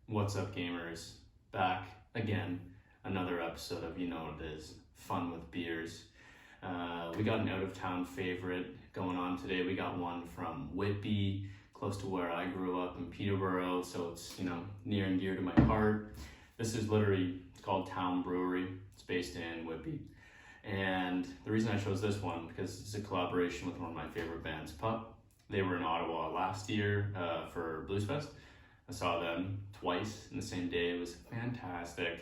What's up, gamers? Back again, another episode of You Know What It Is, Fun with Beers. We got an out-of-town favorite going on today. We got one from Whitby, close to where I grew up in Peterborough, so it's, near and dear to my heart. This is literally, it's called Town Brewery. It's based in Whitby. And the reason I chose this one, because it's a collaboration with one of my favorite bands, Pup. They were in Ottawa last year for Blues Fest. I saw them twice in the same day. It was fantastic.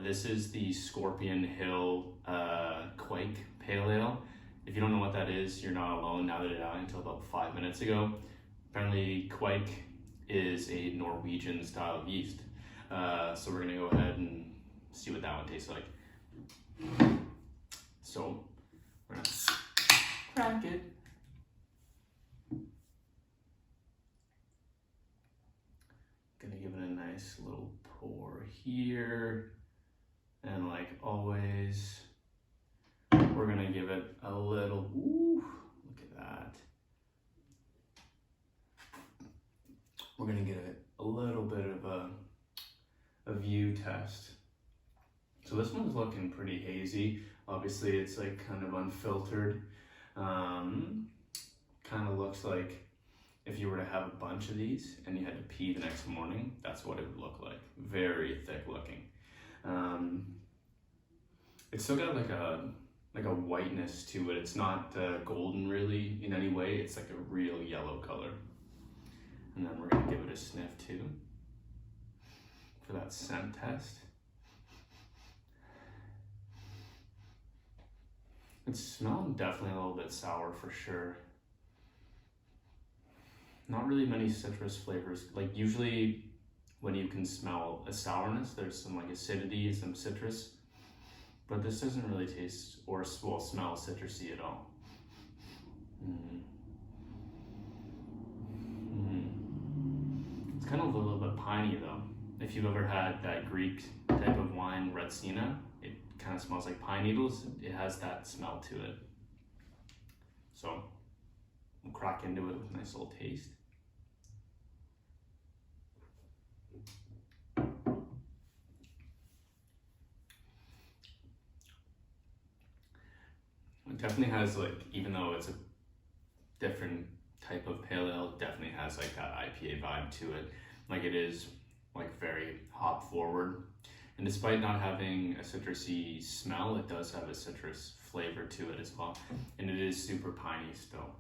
This is the Scorpion Hill Kveik Pale Ale. If you don't know what that is, you're not alone. Now that it out until about 5 minutes ago. Apparently Kveik is a Norwegian style of yeast. So we're gonna go ahead and see what that one tastes like. So we're gonna crack it. Gonna give it a nice little pour here, and like always, we're gonna give it a little, ooh, look at that. We're gonna give it a little bit of a view test. So this one's looking pretty hazy. Obviously it's like kind of unfiltered. Kind of looks like if you were to have a bunch of these and you had to pee the next morning, that's what it would look like. Very thick looking. It's still got like a whiteness to it. It's not golden really in any way. It's like a real yellow color. And then we're gonna give it a sniff too for that scent test. It's smelling definitely a little bit sour for sure. Not really many citrus flavors. Like usually when you can smell a sourness, there's some like acidity, some citrus, but this doesn't really taste or smell citrusy at all. It's kind of a little bit piney though. If you've ever had that Greek type of wine, Retsina, it kind of smells like pine needles. It has that smell to it. So we'll crack into it with a nice little taste. It definitely has like, even though it's a different type of pale ale, it definitely has like that IPA vibe to it. Like it is like very hop forward. And despite not having a citrusy smell, it does have a citrus flavor to it as well. And it is super piney still.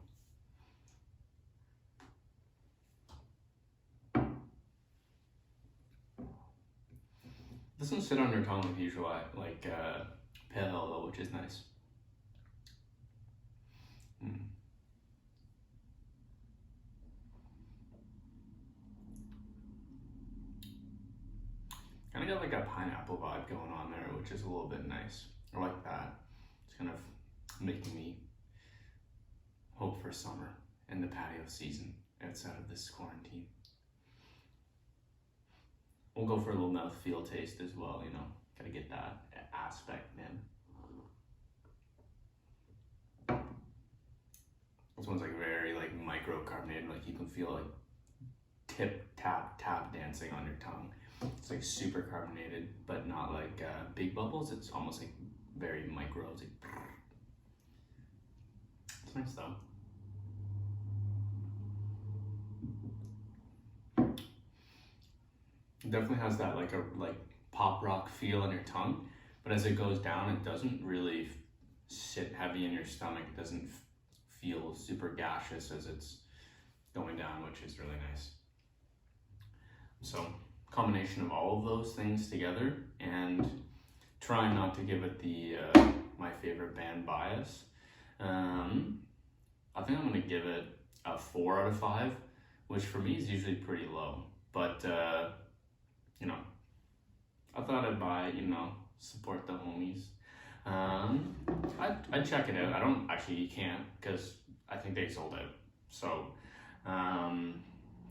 Doesn't sit on your tongue like usual, like pale ale though, which is nice. Kind of got like a pineapple vibe going on there, which is a little bit nice. I like that. It's kind of making me hope for summer and the patio season outside of this quarantine. We'll go for a little mouthfeel taste as well, gotta get that aspect in. This one's like very like micro-carbonated, like you can feel like tap dancing on your tongue. It's like super carbonated, but not like big bubbles. It's almost like very micro. It's like, it's nice though. It definitely has that like pop rock feel on your tongue, but as it goes down, it doesn't really sit heavy in your stomach. It doesn't feel super gaseous as it's going down, which is really nice. So combination of all of those things together, and trying not to give it the my favorite band bias. I think I'm gonna give it a 4 out of 5, which for me is usually pretty low, but I thought I'd buy, support the homies. I'd check it out. I don't actually, you can't, because I think they sold out. So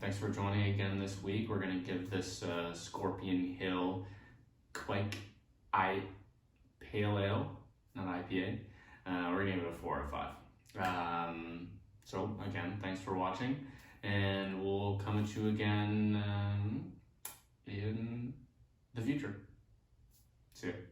thanks for joining again this week. We're gonna give this Scorpion Hill Kveik Pale Ale, not IPA. We're gonna give it a 4 out of 5. So again, thanks for watching, and we'll come at you again future. See ya.